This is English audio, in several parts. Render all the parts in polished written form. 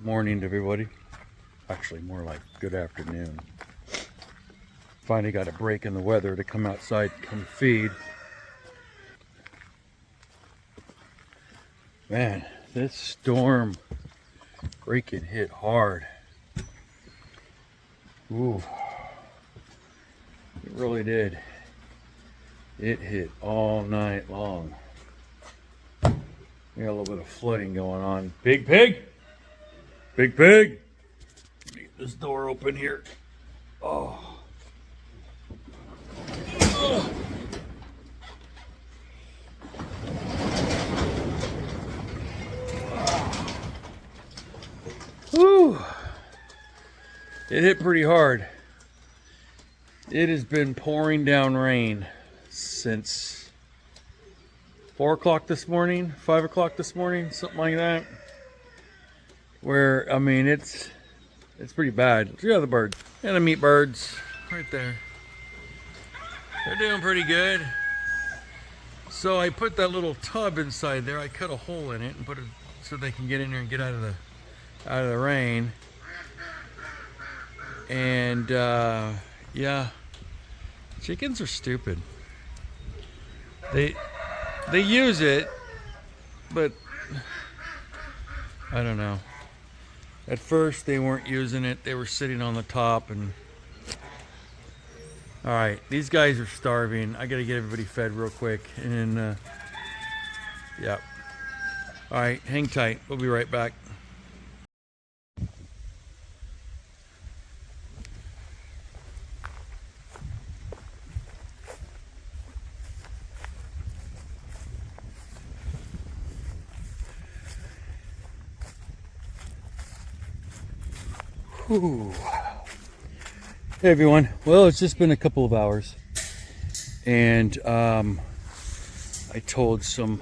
Good morning to everybody. Actually, more like good afternoon. Finally got a break in the weather to come outside, come feed. Man, this storm freaking hit hard. Ooh, it really did. It hit all night long. We got a little bit of flooding going on. Big pig! Big pig! Let me get this door open here. Oh. Oh. Whew. It hit pretty hard. It has been pouring down rain since 4 o'clock this morning, 5 o'clock this morning, something like that. Where, I mean, it's pretty bad. See the birds. And the meat birds right there. They're doing pretty good. So I put that little tub inside there. I cut a hole in it and put it so they can get in there and get out of the rain. And yeah, chickens are stupid. They use it, but I don't know. At first they weren't using it. They were sitting on the top and all right, these guys are starving. I gotta get everybody fed real quick and yeah. All right, hang tight. We'll be right back. Whew. Hey everyone. Well, it's just been a couple of hours, and I told some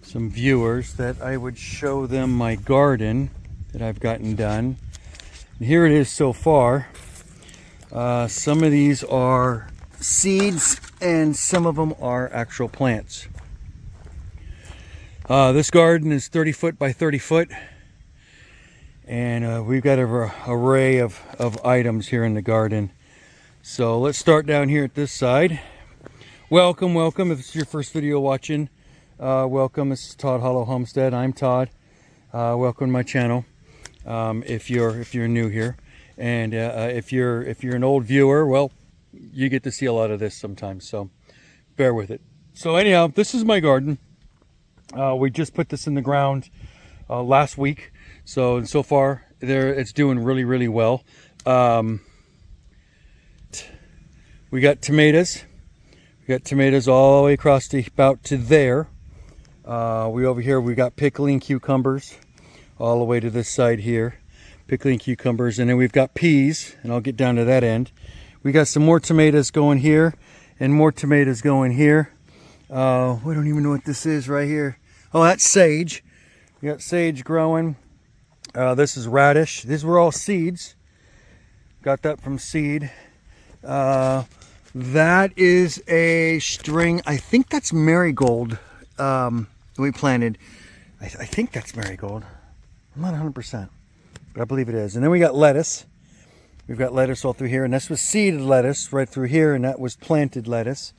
viewers that I would show them my garden that I've gotten done. And here it is so far. Some of these are seeds, and some of them are actual plants. This garden is 30 foot by 30 foot. And we've got an array of items here in the garden. So let's start down here at this side. Welcome. If it's your first video watching, welcome. This is Todd Hollow Homestead. I'm Todd. Welcome to my channel. If you're new here, and if you're an old viewer, well, you get to see a lot of this sometimes. So bear with it. So anyhow, this is my garden. We just put this in the ground last week. So far it's doing really well. We got tomatoes. We got tomatoes all the way across to about to there. Over here we got pickling cucumbers all the way to this side here. Pickling cucumbers, and then we've got peas, and I'll get down to that end. We got some more tomatoes going here, and more tomatoes going here. We don't even know what this is right here. Oh, that's sage. We got sage growing. This is radish. These were all seeds. Got that from seed. That is a string. I think that's marigold. We planted. I think that's marigold. I'm not 100%, but I believe it is. And then we got lettuce. We've got lettuce all through here, and this was seeded lettuce right through here, and that was planted lettuce.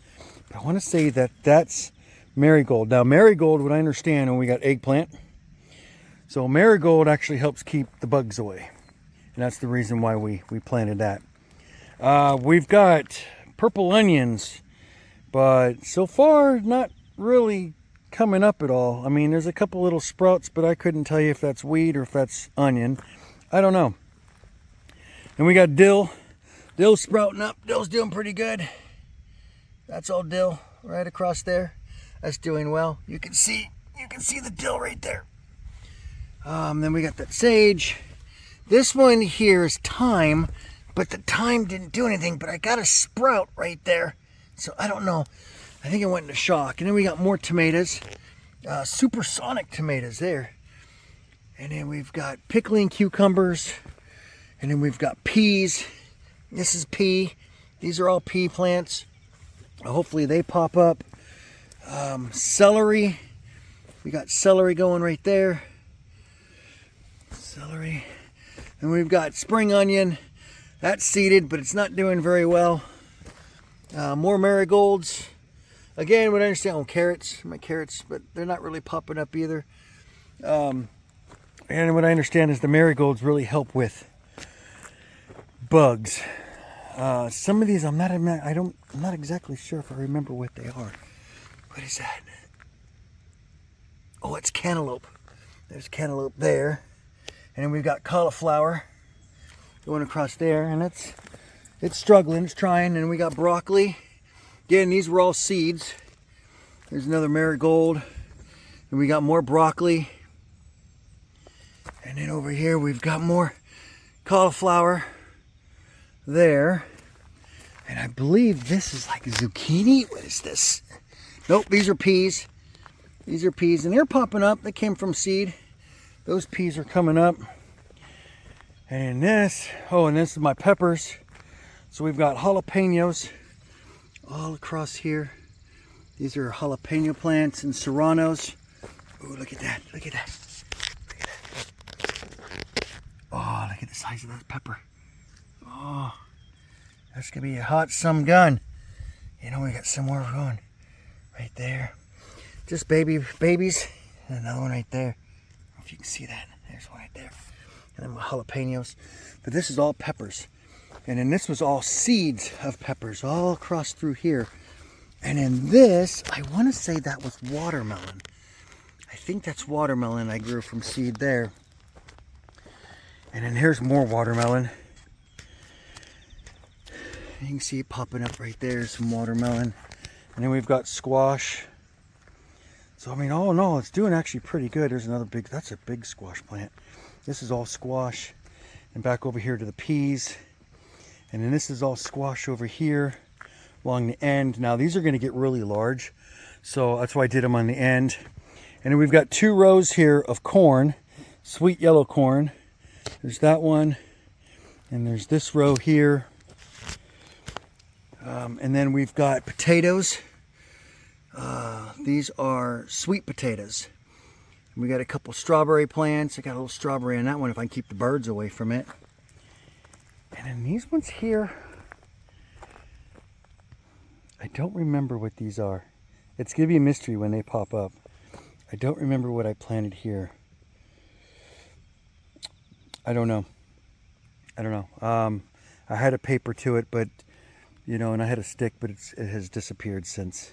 But I want to say that that's marigold. Now marigold, what I understand, and we got eggplant. So marigold actually helps keep the bugs away. And that's the reason why we planted that. We've got purple onions, but so far not really coming up at all. I mean, there's a couple little sprouts, but I couldn't tell you if that's weed or if that's onion. I don't know. And we got dill. Dill's sprouting up. Dill's doing pretty good. That's all dill right across there. That's doing well. You can see the dill right there. Then we got that sage. This one here is thyme, but the thyme didn't do anything, but I got a sprout right there. So I don't know. I think it went into shock. And then we got more tomatoes. Supersonic tomatoes there. And then we've got pickling cucumbers. And then we've got peas. This is pea. These are all pea plants. Hopefully they pop up. Celery. We got celery going right there. celery. And we've got spring onion. That's seeded, but it's not doing very well. More marigolds. Again, what I understand, carrots, my carrots, but they're not really popping up either. And what I understand is the marigolds really help with bugs. Some of these I'm not exactly sure if I remember what they are. What is that? Oh, it's cantaloupe. There's cantaloupe there. And then we've got cauliflower going across there, and it's struggling, it's trying. And we got broccoli. Again, these were all seeds. There's another marigold. And we got more broccoli. And then over here we've got more cauliflower there. And I believe this is like zucchini. What is this? Nope, these are peas. These are peas, and they're popping up. They came from seed. Those peas are coming up. And this, and this is my peppers. So we've got jalapenos all across here. These are jalapeno plants and serranos. Oh, look at that, look at that. Look at that. Oh, look at the size of that pepper. Oh, that's gonna be a hot some gun. You know, we got some more going right there. Just babies, and another one right there. I don't know if you can see that. There's one right there. And then my jalapenos. But this is all peppers. And then this was all seeds of peppers all across through here. And in this, I want to say that was watermelon. I think that's watermelon I grew from seed there. And then here's more watermelon. You can see it popping up right there, some watermelon. And then we've got squash. So, I mean, oh no, it's doing actually pretty good. There's another that's a big squash plant. This is all squash. And back over here to the peas. And then this is all squash over here along the end. Now, these are going to get really large. So that's why I did them on the end. And then we've got 2 rows here of corn, sweet yellow corn. There's that one. And there's this row here. And then we've got potatoes. These are sweet potatoes. We got a couple strawberry plants. I got a little strawberry on that one if I can keep the birds away from it. And then these ones here, I don't remember what these are. It's going to be a mystery when they pop up. I don't remember what I planted here. I don't know. I had a paper to it, but you know, and I had a stick, but it has disappeared since.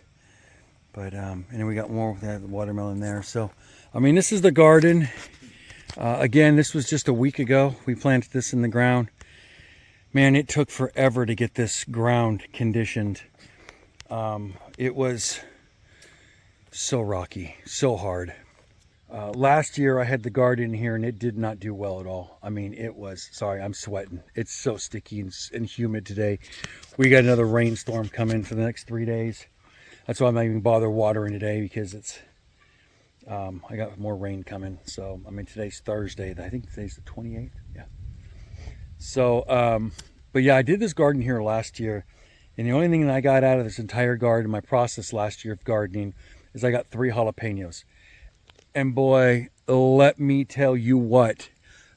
But and then we got more of that watermelon there. So, I mean, this is the garden. Again, this was just a week ago. We planted this in the ground. Man, it took forever to get this ground conditioned. It was so rocky, so hard. Last year I had the garden here and it did not do well at all. I mean, it was, sorry, I'm sweating. It's so sticky and humid today. We got another rainstorm coming for the next 3 days. That's why I'm not even bother watering today, because it's, I got more rain coming. So, I mean, today's Thursday. I think today's the 28th. Yeah. So, but yeah, I did this garden here last year. And the only thing that I got out of this entire garden, my process last year of gardening, is I got 3 jalapenos. And boy, let me tell you what,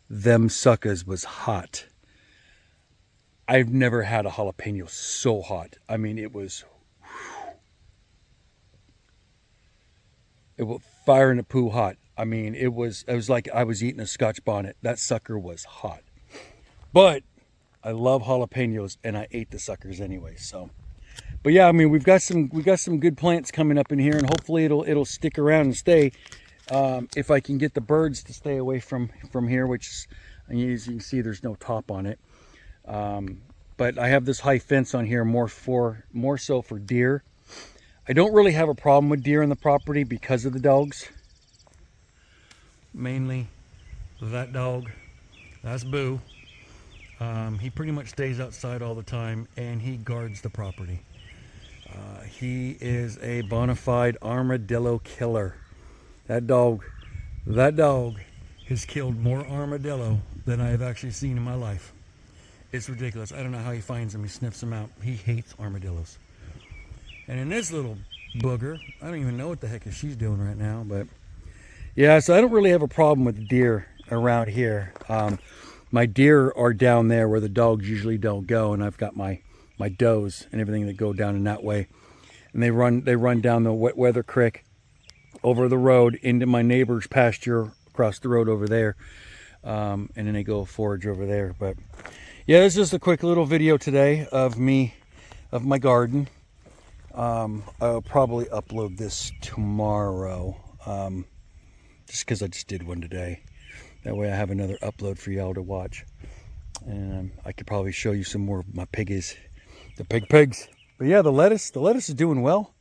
them suckers was hot. I've never had a jalapeno so hot. I mean, it was fire in the poo hot. I mean, it was like I was eating a Scotch bonnet. That sucker was hot. But I love jalapenos and I ate the suckers anyway. So, but yeah, I mean, we got some good plants coming up in here, and hopefully it'll stick around and stay. If I can get the birds to stay away from here, which is, as you can see, there's no top on it. But I have this high fence on here more so for deer. I don't really have a problem with deer on the property because of the dogs. Mainly that dog, that's Boo. He pretty much stays outside all the time and he guards the property. He is a bona fide armadillo killer. That dog has killed more armadillo than I have actually seen in my life. It's ridiculous. I don't know how he finds them. He sniffs them out. He hates armadillos. And in this little booger, I don't even know what the heck she's doing right now, but yeah, so I don't really have a problem with deer around here. My deer are down there where the dogs usually don't go, and I've got my does and everything that go down in that way. And they run down the Wet Weather Creek over the road into my neighbor's pasture across the road over there. And then they go forage over there. But yeah, this is just a quick little video today of my garden. I'll probably upload this tomorrow, just because I just did one today. That way I have another upload for y'all to watch. And I could probably show you some more of my piggies. The pigs. But yeah, the lettuce is doing well.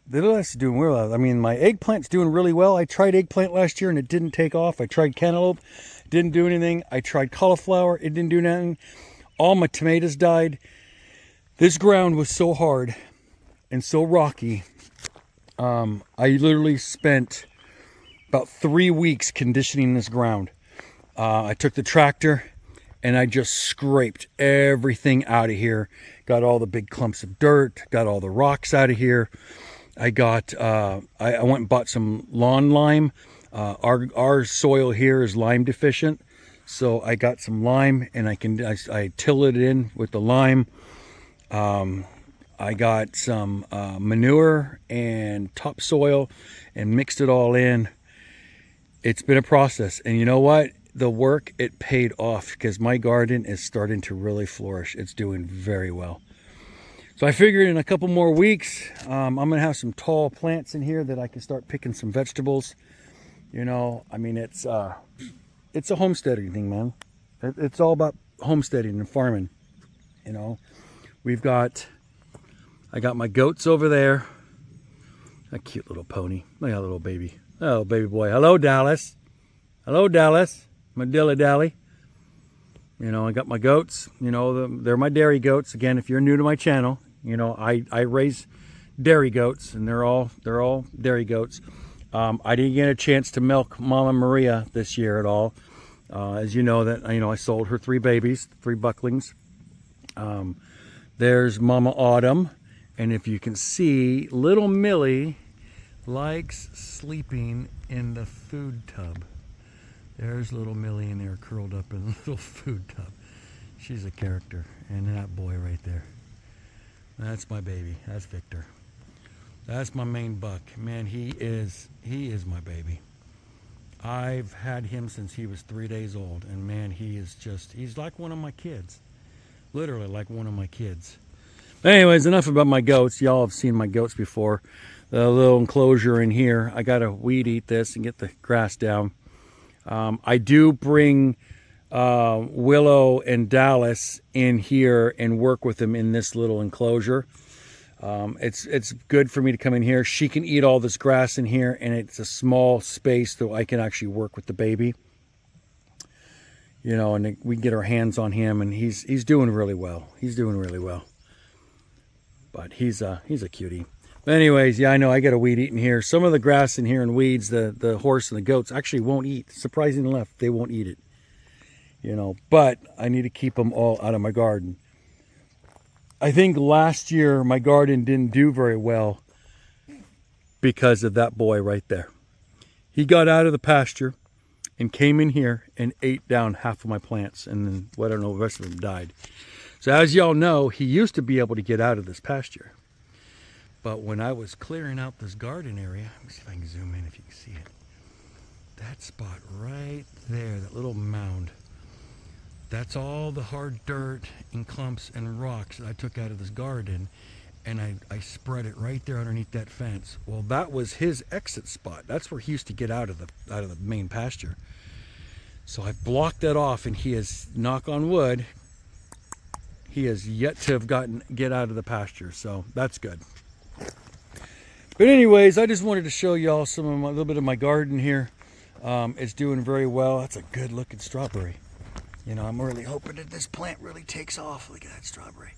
The lettuce is doing well. I mean, my eggplant's doing really well. I tried eggplant last year and it didn't take off. I tried cantaloupe, didn't do anything. I tried cauliflower, it didn't do nothing. All my tomatoes died. This ground was so hard and so rocky. I literally spent about 3 weeks conditioning this ground. I took the tractor and I just scraped everything out of here. Got all the big clumps of dirt, got all the rocks out of here. I got, I went and bought some lawn lime. Our soil here is lime deficient. So I got some lime and I till it in with the lime. I got some manure and topsoil and mixed it all in. It's been a process. And you know what? The work, it paid off because my garden is starting to really flourish. It's doing very well. So I figured in a couple more weeks, I'm going to have some tall plants in here that I can start picking some vegetables. You know, I mean, it's a homesteading thing, man. It's all about homesteading and farming. You know, I got my goats over there. A cute little pony. Look at that little baby. Oh, baby boy. Hello, Dallas. Hello, Dallas. My dilly-dally. You know, I got my goats. You know, they're my dairy goats. Again, if you're new to my channel, you know, I raise dairy goats, and they're all dairy goats. I didn't get a chance to milk Mama Maria this year at all. As you know, I sold her 3 babies, 3 bucklings. There's Mama Autumn, and if you can see, little Millie likes sleeping in the food tub. There's little Millie in there curled up in the little food tub. She's a character. And that boy right there. That's my baby. That's Victor. That's my main buck. Man, he is my baby. I've had him since he was 3 days old. And man, he's like one of my kids. Literally like one of my kids. Anyways, enough about my goats. Y'all have seen my goats before. The little enclosure in here. I got to weed eat this and get the grass down. I do bring Willow and Dallas in here and work with them in this little enclosure. It's good for me to come in here. She can eat all this grass in here, and it's a small space so I can actually work with the baby. You know, and we can get our hands on him, and he's doing really well. He's doing really well. But he's a cutie. But anyways, yeah, I know I got a weed eating here. Some of the grass in here and weeds, the horse and the goats actually won't eat. Surprisingly enough, they won't eat it. You know, but I need to keep them all out of my garden. I think last year my garden didn't do very well because of that boy right there. He got out of the pasture and came in here and ate down half of my plants, and then, well, I don't know, the rest of them died. So as y'all know, he used to be able to get out of this pasture. But when I was clearing out this garden area, let me see if I can zoom in if you can see it. That spot right there, that little mound, that's all the hard dirt and clumps and rocks that I took out of this garden, and I spread it right there underneath that fence. Well, that was his exit spot. That's where he used to get out of the main pasture. So I blocked that off, and he has, knock on wood, he has yet to have get out of the pasture. So that's good. But anyways, I just wanted to show y'all a little bit of my garden here. It's doing very well. That's a good looking strawberry. You know, I'm really hoping that this plant really takes off. Look at that strawberry.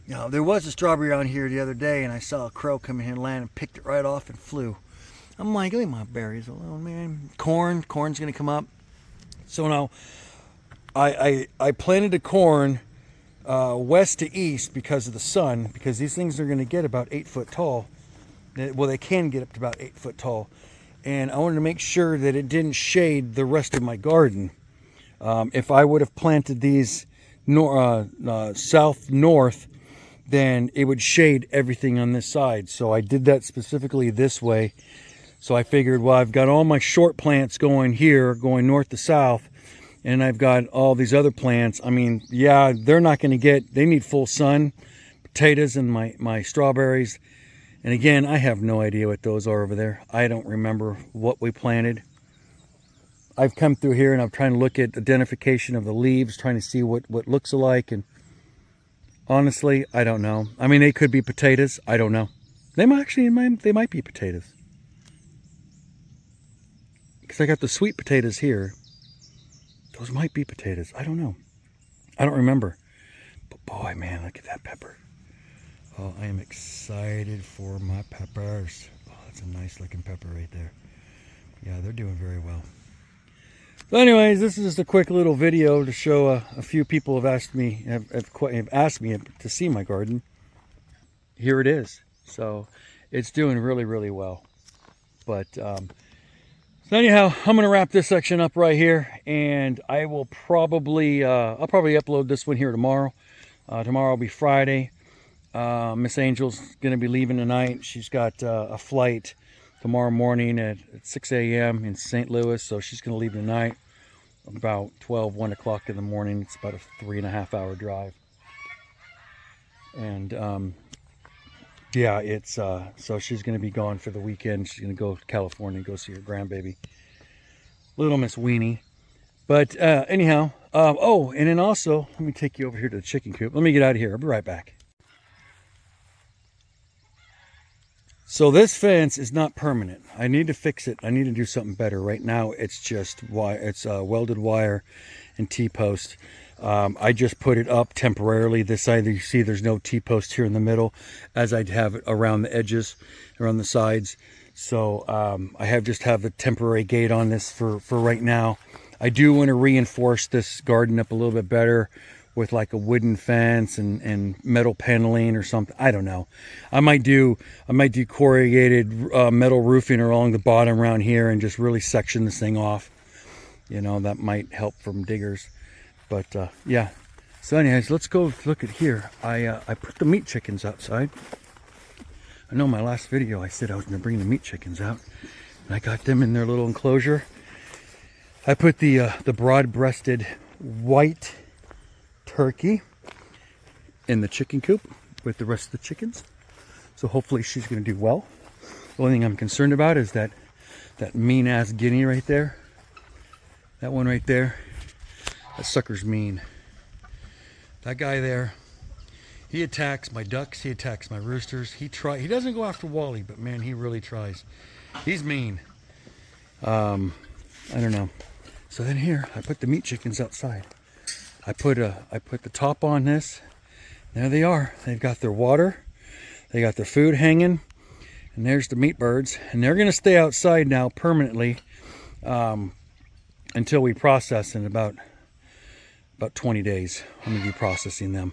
You know, there was a strawberry on here the other day, and I saw a crow come in here and land and picked it right off and flew. I'm like, leave my berries alone, man. Corn's gonna come up. So now, I planted the corn west to east because of the sun, because these things are gonna get about 8 foot tall. Well, they can get up to about 8 foot tall. and I wanted to make sure that it didn't shade the rest of my garden. If I would have planted these south north, then it would shade everything on this side. So I did that specifically this way. So I figured, well, I've got all my short plants going here, going north to south, and I've got all these other plants. I mean, yeah, they're not going to get, they need full sun. Potatoes and my strawberries. And again, I have no idea what those are over there. I don't remember what we planted. I've come through here and I'm trying to look at identification of the leaves, trying to see what looks alike. And honestly, I don't know. I mean, they could be potatoes. I don't know. They might be potatoes. Because I got the sweet potatoes here. Those might be potatoes. I don't know. I don't remember. But boy, man, look at that pepper. Oh, I am excited for my peppers. Oh, that's a nice looking pepper right there. Yeah, they're doing very well. So anyways, this is just a quick little video to show a few people have asked me to see my garden. Here it is. So it's doing really, really well. But so anyhow, I'm gonna wrap this section up right here, and I will probably I'll probably upload this one here tomorrow. Tomorrow will be Friday. Miss Angel's gonna be leaving tonight. She's got a flight tomorrow morning at 6 a.m. in St. Louis, so she's gonna leave tonight about 1 o'clock in the morning. It's about a 3.5 hour drive. And yeah, it's so she's gonna be gone for the weekend. She's gonna go to California and go see her grandbaby, little Miss Weenie. But anyhow, oh, and then also let me take you over here to the chicken coop. Let me get out of here. I'll be right back. So this fence is not permanent. I need to fix it. I need to do something better. Right now it's just welded wire and T-post. I just put it up temporarily. This side, you see there's no T-post here in the middle, as I'd have it around the edges, around the sides. So I just have the temporary gate on this for right now. I do want to reinforce this garden up a little bit better with like a wooden fence and metal paneling or something. I don't know. I might do corrugated metal roofing along the bottom around here and just really section this thing off. You know, that might help from diggers. But yeah. So anyways, let's go look at here. I put the meat chickens outside. I know my last video I said I was going to bring the meat chickens out, and I got them in their little enclosure. I put the broad-breasted white turkey in the chicken coop with the rest of the chickens. So hopefully she's going to do well. The only thing I'm concerned about is that mean ass guinea right there. That one right there. That sucker's mean. That guy there, he attacks my ducks, he attacks my roosters. He doesn't go after Wally, but man, he really tries. He's mean. I don't know. So then here, I put the meat chickens outside. I put the top on this. There they are. They've got their water. They got their food hanging. And there's the meat birds. And they're going to stay outside now permanently until we process in about 20 days. I'm going to be processing them.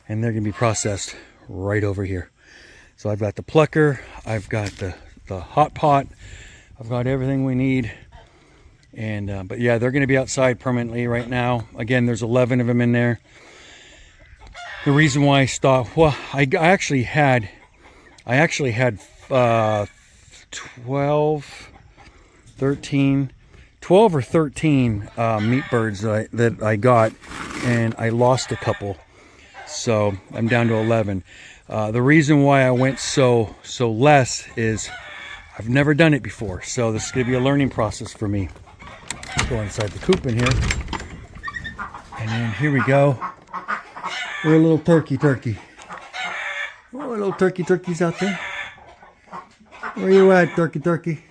And they're going to be processed right over here. So I've got the plucker. I've got the hot pot. I've got everything we need. And but yeah, they're going to be outside permanently right now. Again, there's 11 of them in there. The reason why I stopped, well, I actually had 12 or 13 meat birds that I got, and I lost a couple, so I'm down to 11. The reason why I went so less is I've never done it before, so this is going to be a learning process for me. Go inside the coop in here, and then here we go. We're a little turkey. Oh, little turkeys out there. Where you at, turkey?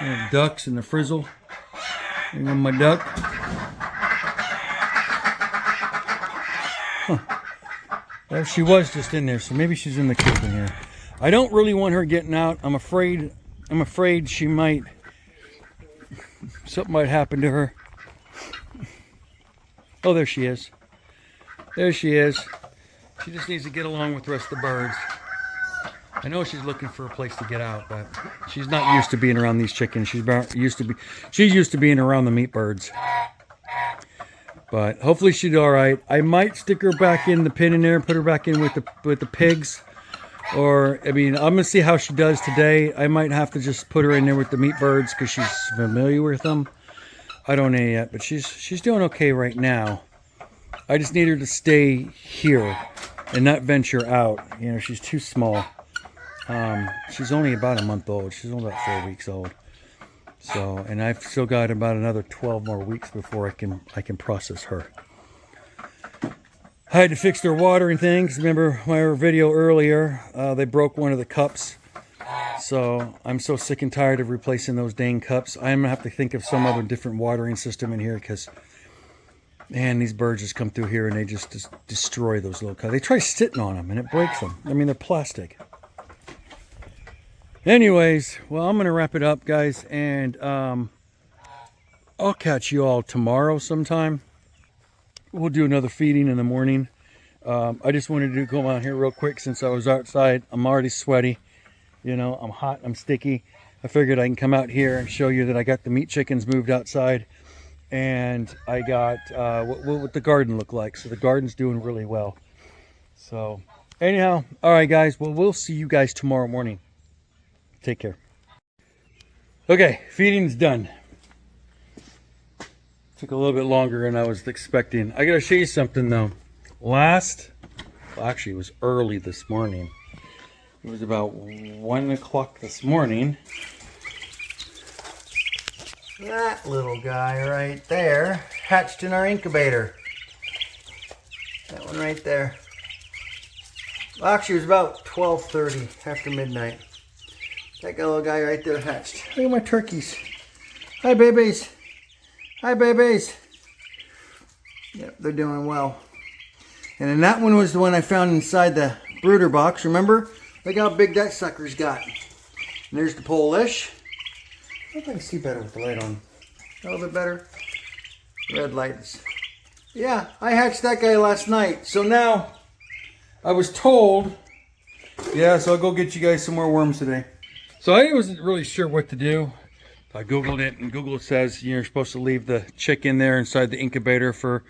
And ducks and the frizzle. Hang on my duck. Huh. Well, she was just in there, so maybe she's in the coop in here. I don't really want her getting out. I'm afraid she might. Something might happen to her. Oh, there she is. There she is. She just needs to get along with the rest of the birds. I know she's looking for a place to get out, but she's not used to being around these chickens. She's used to being around the meat birds. But hopefully she'll do all right. I might stick her back in the pen in there and put her back in with the pigs. Or, I mean, I'm going to see how she does today. I might have to just put her in there with the meat birds because she's familiar with them. I don't know yet, but she's doing okay right now. I just need her to stay here and not venture out. You know, she's too small. She's only about a month old. She's only about 4 weeks old. So, and I've still got about another 12 more weeks before I can process her. I had to fix their watering things. Remember my video earlier? They broke one of the cups. So I'm so sick and tired of replacing those dang cups. I'm gonna have to think of some other different watering system in here because, man, these birds just come through here and they just destroy those little cups. They try sitting on them and it breaks them. I mean, they're plastic. Anyways, well, I'm gonna wrap it up, guys, and I'll catch you all tomorrow sometime. We'll do another feeding in the morning. I just wanted to go out here real quick since I was outside. I'm already sweaty. You know, I'm hot, I'm sticky. I figured I can come out here and show you that I got the meat chickens moved outside. And I got what the garden looked like. So the garden's doing really well. So anyhow, all right, guys. Well, we'll see you guys tomorrow morning. Take care. Okay, feeding's done. Took a little bit longer than I was expecting. I gotta show you something though. Actually it was early this morning. It was about 1 o'clock this morning. That little guy right there hatched in our incubator. That one right there. Well, actually it was about 12:30 after midnight. That little guy right there hatched. Look at my turkeys. Hi babies. Hi babies. Yep, they're doing well. And then that one was the one I found inside the brooder box. Remember? Look how big that sucker's got. And there's the Polish. I think I can see better with the light on. A little bit better. Red lights. Yeah, I hatched that guy last night. So now I was told, yeah, so I'll go get you guys some more worms today. So I wasn't really sure what to do. I Googled it, and Google says you're supposed to leave the chick in there inside the incubator for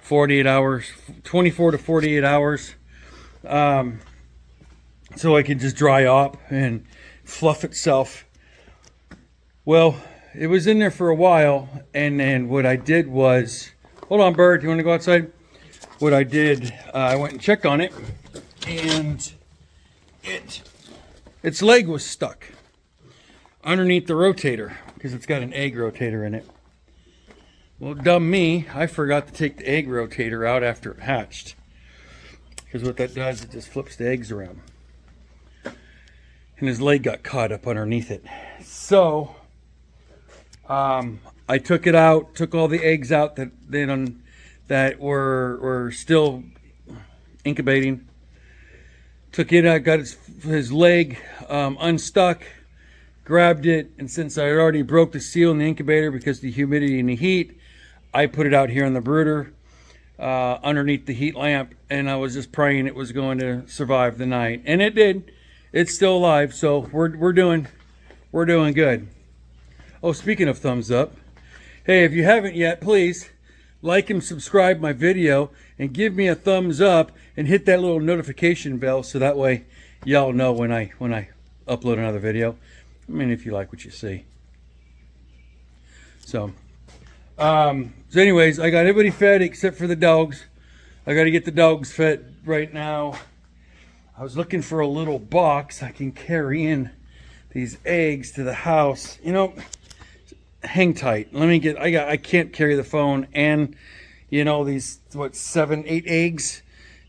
48 hours, 24 to 48 hours. So it can just dry up and fluff itself. Well, it was in there for a while, and then what I did was, hold on, bird, you want to go outside? What I did, I went and checked on it, and its leg was stuck underneath the rotator because it's got an egg rotator in it. Well, dumb me, I forgot to take the egg rotator out after it hatched, because what that does, it just flips the eggs around, and his leg got caught up underneath it. So I took it out, took all the eggs out that were still incubating, took it out, got his leg unstuck, grabbed it, and since I had already broke the seal in the incubator because of the humidity and the heat, I put it out here in the brooder underneath the heat lamp, and I was just praying it was going to survive the night, and it did. It's still alive, so we're doing good. Oh, speaking of thumbs up, hey, if you haven't yet, please like and subscribe my video and give me a thumbs up and hit that little notification bell so that way y'all know when I upload another video. I mean, if you like what you see. So anyways, I got everybody fed except for the dogs. I got to get the dogs fed right now. I was looking for a little box I can carry in these eggs to the house. You know, hang tight. I can't carry the phone and, you know, these, 7, 8 eggs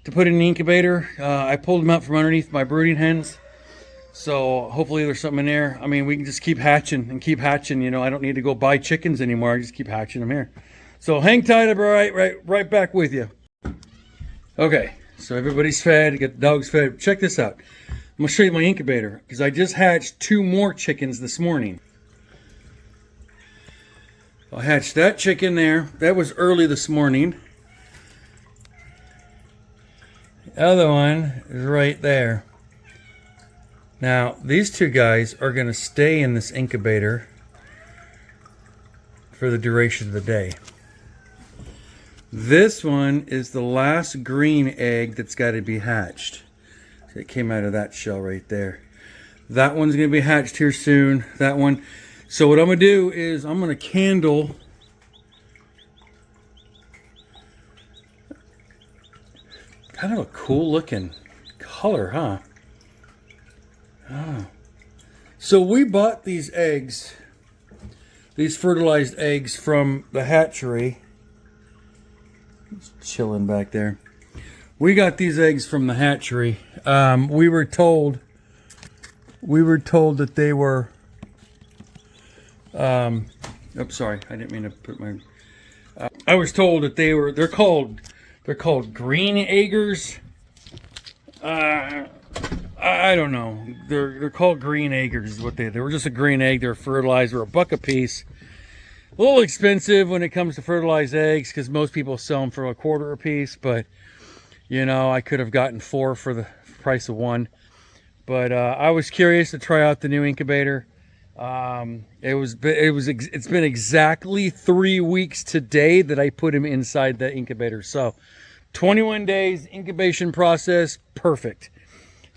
to put in the incubator. I pulled them out from underneath my brooding hens. So hopefully there's something in there. I mean, we can just keep hatching and keep hatching. You know, I don't need to go buy chickens anymore. I just keep hatching them here. So hang tight. I'll be right back with you. Okay, so everybody's fed. Get the dogs fed. Check this out. I'm gonna show you my incubator because I just hatched 2 more chickens this morning. I hatched that chicken there. That was early this morning. The other one is right there. Now, these two guys are going to stay in this incubator for the duration of the day. This one is the last green egg that's got to be hatched. So it came out of that shell right there. That one's going to be hatched here soon. That one. So what I'm going to do is I'm going to candle kind of a cool looking color, huh? Oh. So we bought these eggs, these fertilized eggs from the hatchery. He's chilling back there. We got these eggs from the hatchery. We were told that they were. Oops, sorry, I didn't mean to put my. I was told that they were. They're called green eggers. I don't know. They're called green eggers. Is what they were just a green egg. They're fertilized. They're $1 a piece. A little expensive when it comes to fertilized eggs because most people sell them for $1/4 a piece. But you know, I could have gotten 4 for the price of 1. But I was curious to try out the new incubator. It's been exactly 3 weeks today that I put him inside the incubator. So 21 days incubation process, perfect.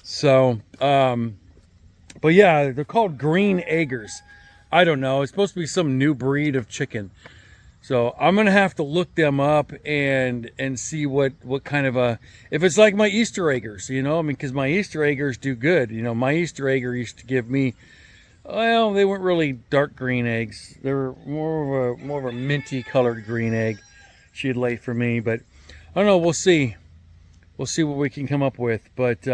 So, but yeah, they're called green eggers. I don't know. It's supposed to be some new breed of chicken. So I'm going to have to look them up and see what kind of a, if it's like my Easter eggers, you know, I mean, because my Easter eggers do good. You know, my Easter egger used to give me, well, they weren't really dark green eggs. They were more of a minty colored green egg she'd lay for me. But I don't know. We'll see. We'll see what we can come up with. But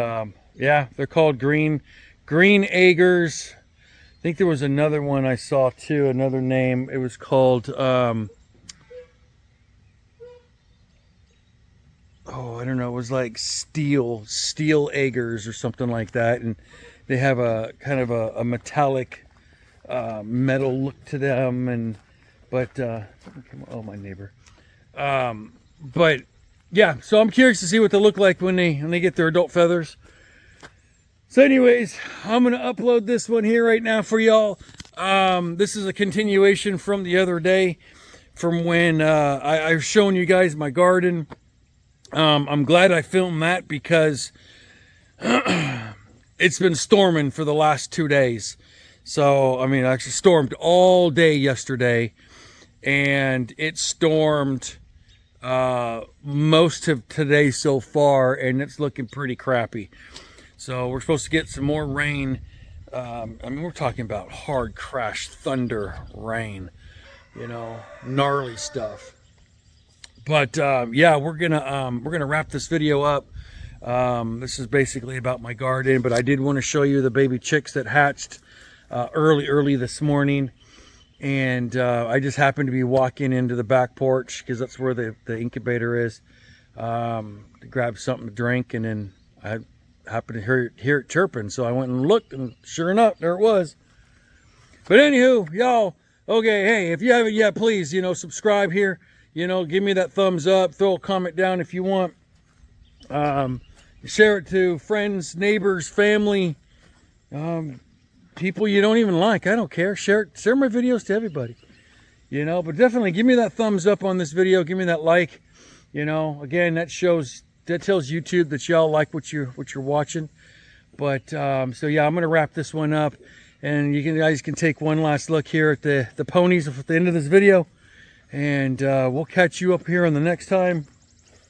yeah, they're called green eggers. I think there was another one I saw too, another name. It was called, oh, I don't know. It was like steel eggers or something like that. And they have a kind of a metallic metal look to them. But oh, my neighbor. But yeah, so I'm curious to see what they look like when they get their adult feathers. So anyways, I'm going to upload this one here right now for y'all. This is a continuation from the other day, from when I've shown you guys my garden. I'm glad I filmed that because it's been storming for the last 2 days. So, I mean, it actually stormed all day yesterday, and it stormed most of today so far, and it's looking pretty crappy. So we're supposed to get some more rain. I mean, we're talking about hard crash thunder rain, you know, gnarly stuff. But yeah, we're gonna wrap this video up. This is basically about my garden, but I did want to show you the baby chicks that hatched early this morning. And I just happened to be walking into the back porch because that's where the incubator is, to grab something to drink, and then I happened to hear it chirping, so I went and looked, and sure enough, there it was. But anywho, y'all, okay, hey, if you haven't yet, please, you know, subscribe here, you know, give me that thumbs up, throw a comment down if you want, share it to friends, neighbors, family, people you don't even like. I don't care. Share my videos to everybody, you know. But definitely give me that thumbs up on this video, give me that like, you know. Again, that tells YouTube that y'all like what you're watching. But so yeah, I'm gonna wrap this one up, and you guys can take one last look here at the ponies at the end of this video, and we'll catch you up here on the next time.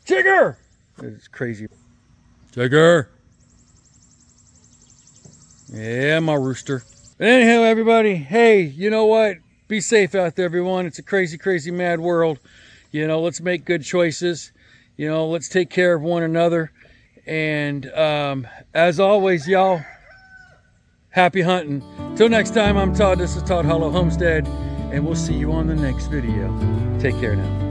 Chigger! It's crazy. Chigger! Yeah, my rooster. But anyhow, everybody, hey, you know what? Be safe out there, everyone. It's a crazy mad world. You know, let's make good choices. You know, let's take care of one another. And as always, y'all, happy hunting. Till next time, I'm Todd. This is Todd Hollow Homestead, and we'll see you on the next video. Take care now.